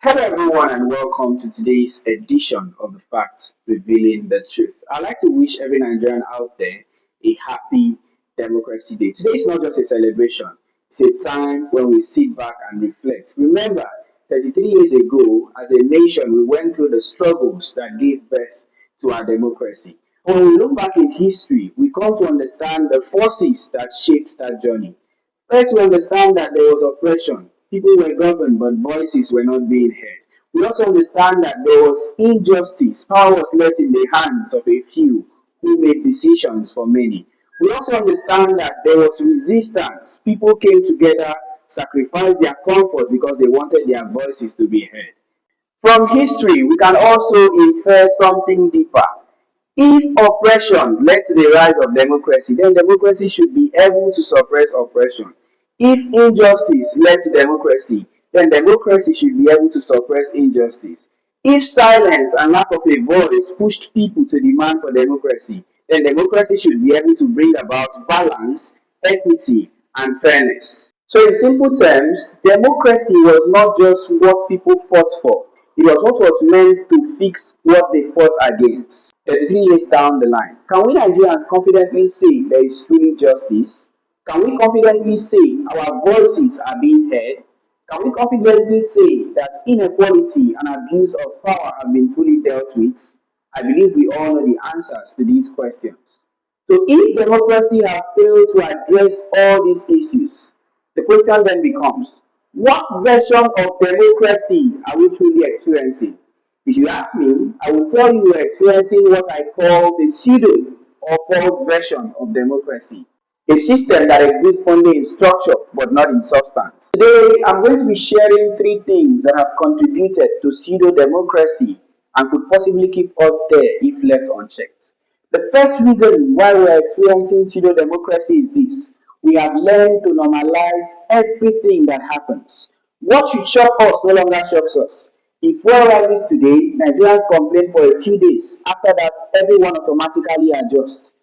Hello, everyone, and welcome to today's edition of The Fact Revealing the Truth. I'd like to wish every Nigerian out there a happy Democracy Day. Today is not just a celebration, it's a time when we sit back and reflect. Remember, 33 years ago, as a nation, we went through the struggles that gave birth to our democracy. When we look back in history, we come to understand the forces that shaped that journey. First, we understand that there was oppression. People were governed, but voices were not being heard. We also understand that there was injustice. Power was left in the hands of a few who made decisions for many. We also understand that there was resistance. People came together, sacrificed their comfort because they wanted their voices to be heard. From history, we can also infer something deeper. If oppression led to the rise of democracy, then democracy should be able to suppress oppression. If injustice led to democracy, then democracy should be able to suppress injustice. If silence and lack of a voice pushed people to demand for democracy, then democracy should be able to bring about balance, equity, and fairness. So, in simple terms, democracy was not just what people fought for, it was what was meant to fix what they fought against. 33 years down the line, can we Nigerians confidently say there is truly justice? Can we confidently say our voices are being heard? Can we confidently say that inequality and abuse of power have been fully dealt with? I believe we all know the answers to these questions. So if democracy has failed to address all these issues, the question then becomes, what version of democracy are we truly experiencing? If you ask me, I will tell you we're experiencing what I call the pseudo or false version of democracy. A system that exists only in structure but not in substance. Today, I'm going to be sharing three things that have contributed to pseudo-democracy and could possibly keep us there if left unchecked. The first reason why we are experiencing pseudo-democracy is this. We have learned to normalize everything that happens. What should shock us no longer shocks us. If fuel rises today, Nigerians complain for a few days. After that, everyone automatically adjusts.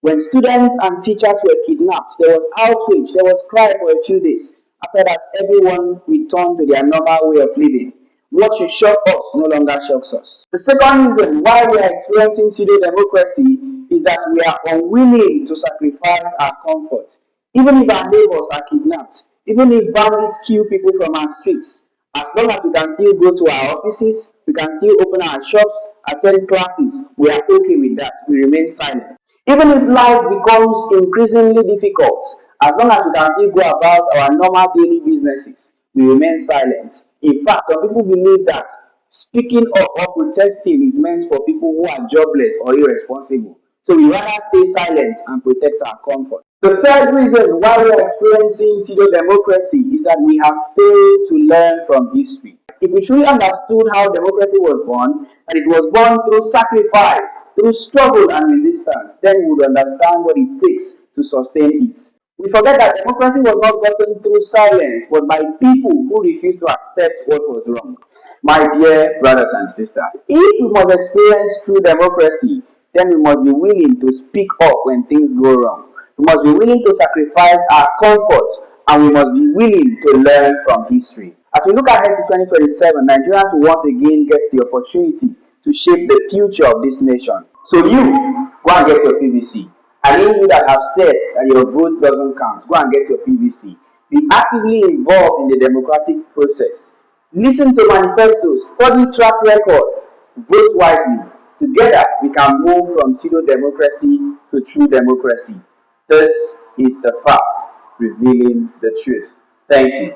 When students and teachers were kidnapped, there was outrage, there was cry for a few days. After that, everyone returned to their normal way of living. What should shock us no longer shocks us. The second reason why we are experiencing pseudo-democracy is that we are unwilling to sacrifice our comfort. Even if our neighbors are kidnapped, even if bandits kill people from our streets, as long as we can still go to our offices, we can still open our shops, attend classes, we are okay with that. We remain silent. Even if life becomes increasingly difficult, as long as we can still go about our normal daily businesses, we remain silent. In fact, some people believe that speaking up or protesting is meant for people who are jobless or irresponsible. So we rather stay silent and protect our comfort. The third reason why we are experiencing pseudo-democracy is that we have failed to learn from history. If we truly understood how democracy was born, and it was born through sacrifice, through struggle and resistance, then we would understand what it takes to sustain it. We forget that democracy was not gotten through silence, but by people who refused to accept what was wrong. My dear brothers and sisters, if we must experience true democracy, then we must be willing to speak up when things go wrong. We must be willing to sacrifice our comfort, and we must be willing to learn from history. As we look ahead to 2027, Nigerians will once again get the opportunity to shape the future of this nation. So you, go and get your PVC. And you that have said that your vote doesn't count, go and get your PVC. Be actively involved in the democratic process. Listen to manifestos, study track record, vote wisely. Together, we can move from pseudo-democracy to true democracy. This is the fact revealing the truth. Thank you.